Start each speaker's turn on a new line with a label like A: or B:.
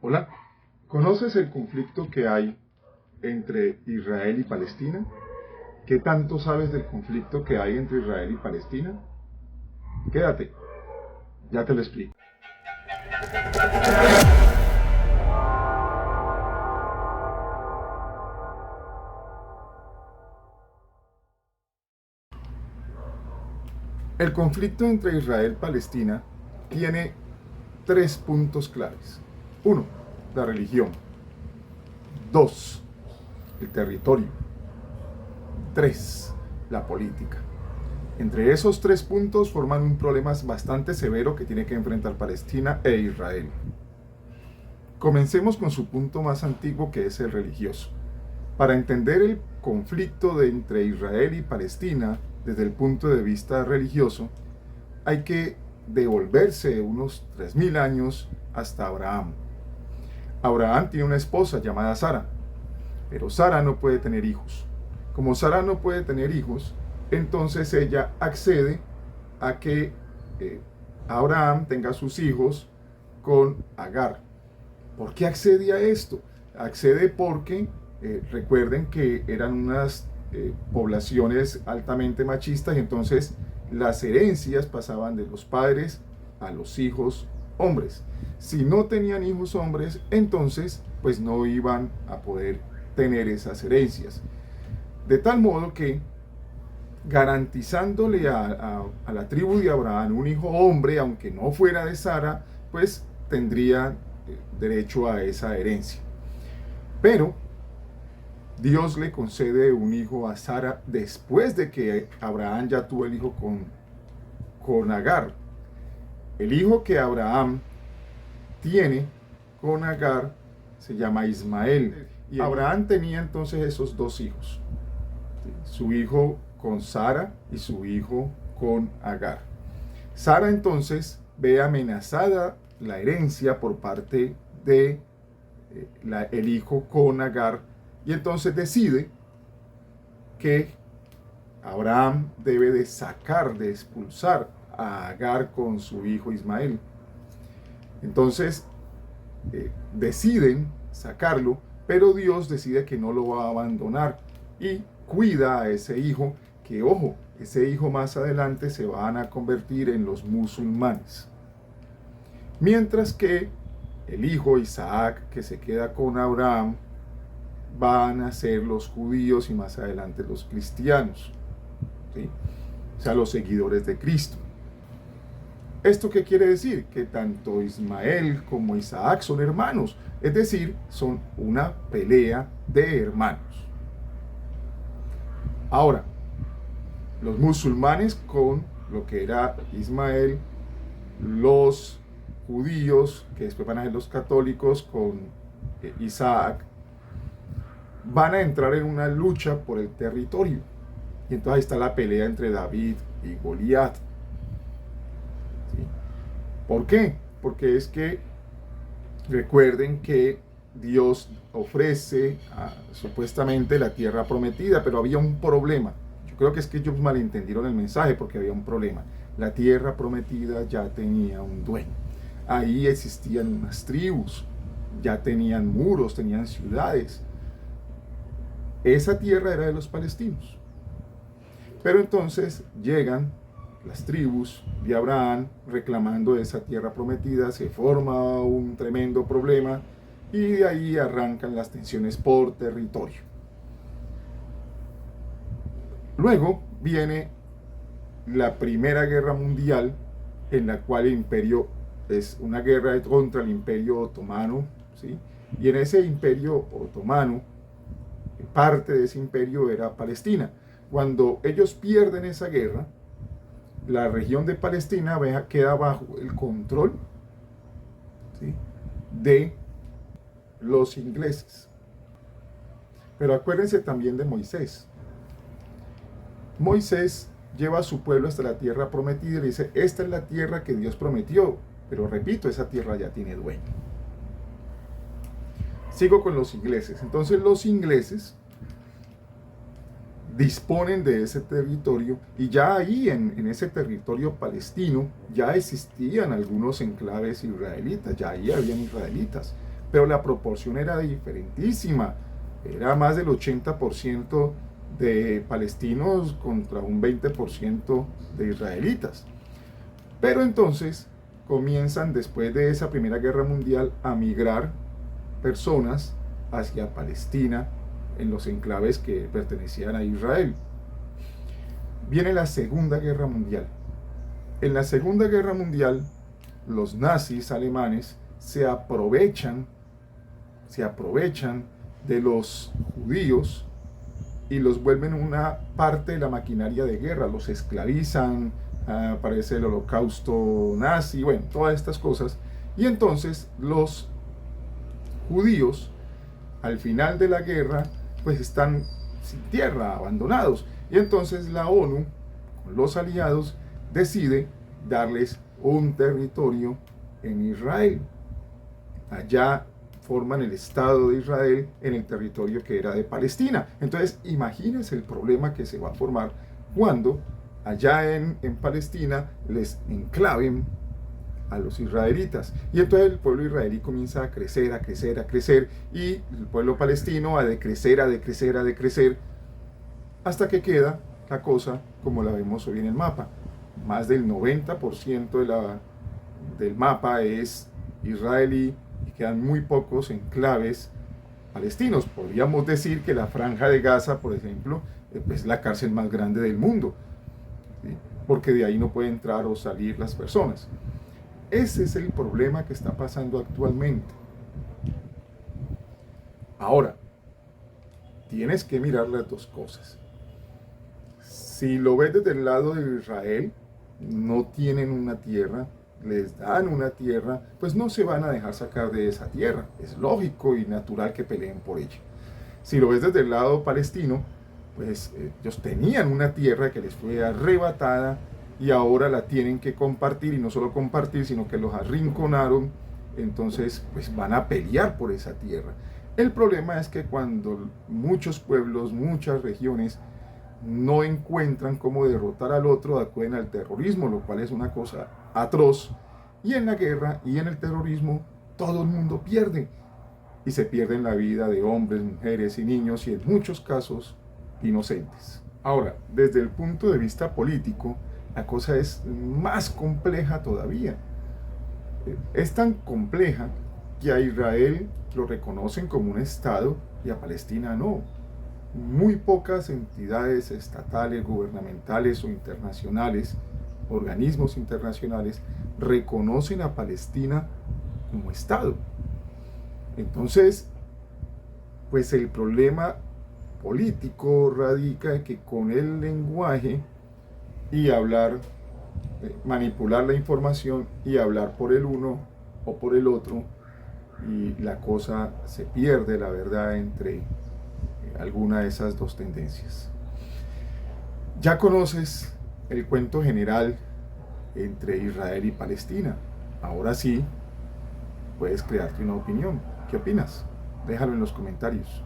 A: Hola, ¿conoces el conflicto que hay entre Israel y Palestina? ¿Qué tanto sabes del conflicto que hay entre Israel y Palestina? Quédate, ya te lo explico. El conflicto entre Israel y Palestina tiene tres puntos claves. Uno, la religión. Dos, el territorio. Tres, la política. Entre esos tres puntos forman un problema bastante severo que tiene que enfrentar Palestina e Israel. Comencemos con su punto más antiguo, que es el religioso. Para entender el conflicto entre Israel y Palestina desde el punto de vista religioso, hay que devolverse unos 3000 años hasta Abraham. Abraham tiene una esposa llamada Sara, pero Sara no puede tener hijos. Como Sara no puede tener hijos, entonces ella accede a que Abraham tenga sus hijos con Agar. ¿Por qué accede a esto? Accede porque recuerden que eran unas poblaciones altamente machistas y entonces las herencias pasaban de los padres a los hijos hombres. Si no tenían hijos hombres, entonces pues no iban a poder tener esas herencias. De tal modo que garantizándole a la tribu de Abraham un hijo hombre, aunque no fuera de Sara, pues tendría derecho a esa herencia. Pero Dios le concede un hijo a Sara después de que Abraham ya tuvo el hijo con Agar. El hijo que Abraham tiene con Agar se llama Ismael. Y Abraham tenía entonces esos dos hijos, su hijo con Sara y su hijo con Agar. Sara entonces ve amenazada la herencia por parte de el hijo con Agar, y entonces decide que Abraham debe de sacar, de expulsar a Agar con su hijo Ismael. Entonces deciden sacarlo, pero Dios decide que no lo va a abandonar y cuida a ese hijo, que ojo, ese hijo más adelante se van a convertir en los musulmanes. Mientras que el hijo Isaac, que se queda con Abraham, van a ser los judíos y más adelante los cristianos, ¿sí? O sea, los seguidores de Cristo. ¿Esto qué quiere decir? Que tanto Ismael como Isaac son hermanos, es decir, son una pelea de hermanos. Ahora, los musulmanes con lo que era Ismael, los judíos, que después van a ser los católicos con Isaac, van a entrar en una lucha por el territorio. Y entonces ahí está la pelea entre David y Goliat. ¿Sí? ¿Por qué? Porque es que recuerden que Dios ofrece supuestamente la tierra prometida, pero había un problema. Yo creo que es que ellos malentendieron el mensaje porque había un problema. La tierra prometida ya tenía un dueño. Ahí existían unas tribus, ya tenían muros, tenían ciudades. Esa tierra era de los palestinos. Pero entonces llegan las tribus de Abraham reclamando esa tierra prometida, se forma un tremendo problema y de ahí arrancan las tensiones por territorio. Luego viene la Primera Guerra Mundial, en la cual el imperio es una guerra contra el Imperio Otomano, ¿sí? Y en ese Imperio Otomano, parte de ese imperio era Palestina. Cuando ellos pierden esa guerra, la región de Palestina queda bajo el control, ¿sí?, de los ingleses. Pero acuérdense también de Moisés. Moisés lleva a su pueblo hasta la tierra prometida y le dice, esta es la tierra que Dios prometió, pero repito, esa tierra ya tiene dueño. Sigo con los ingleses. Entonces los ingleses disponen de ese territorio y ya ahí en ese territorio palestino ya existían algunos enclaves israelitas, ya ahí habían israelitas, pero la proporción era diferentísima. Era más del 80% de palestinos contra un 20% de israelitas. Pero entonces comienzan, después de esa Primera Guerra Mundial, a migrar personas hacia Palestina en los enclaves que pertenecían a Israel. Viene la Segunda Guerra Mundial. En la Segunda Guerra Mundial, los nazis alemanes se aprovechan de los judíos y los vuelven una parte de la maquinaria de guerra, los esclavizan, aparece el holocausto nazi, bueno, todas estas cosas. Y entonces los judíos, al final de la guerra, pues están sin tierra, abandonados. Y entonces la ONU, con los aliados, decide darles un territorio en Israel. Allá forman el Estado de Israel en el territorio que era de Palestina. Entonces, imagínense el problema que se va a formar cuando allá en Palestina les enclaven a los israelitas. Y entonces el pueblo israelí comienza a crecer, a crecer, a crecer, y el pueblo palestino a decrecer, a decrecer, a decrecer, hasta que queda la cosa como la vemos hoy en el mapa. Más del 90% del mapa es israelí y quedan muy pocos enclaves palestinos. Podríamos decir que la Franja de Gaza, por ejemplo, es la cárcel más grande del mundo, ¿sí? Porque de ahí no pueden entrar o salir las personas. Ese es el problema que está pasando actualmente. Ahora, tienes que mirar las dos cosas. Si lo ves desde el lado de Israel, no tienen una tierra, les dan una tierra, pues no se van a dejar sacar de esa tierra. Es lógico y natural que peleen por ella. Si lo ves desde el lado palestino, pues ellos tenían una tierra que les fue arrebatada y ahora la tienen que compartir, y no solo compartir, sino que los arrinconaron. Entonces pues van a pelear por esa tierra. El problema es que cuando muchos pueblos, muchas regiones no encuentran cómo derrotar al otro, acuden al terrorismo, lo cual es una cosa atroz. Y en la guerra y en el terrorismo todo el mundo pierde, y se pierden la vida de hombres, mujeres y niños, y en muchos casos inocentes. Ahora, desde el punto de vista político, la cosa es más compleja todavía. Es tan compleja que a Israel lo reconocen como un Estado y a Palestina no. Muy pocas entidades estatales, gubernamentales o internacionales, organismos internacionales, reconocen a Palestina como Estado. Entonces, pues el problema político radica en que con el lenguaje y hablar, manipular la información y hablar por el uno o por el otro, y la cosa se pierde, la verdad, entre alguna de esas dos tendencias. Ya conoces el cuento general entre Israel y Palestina. Ahora sí, puedes crearte una opinión. ¿Qué opinas? Déjalo en los comentarios.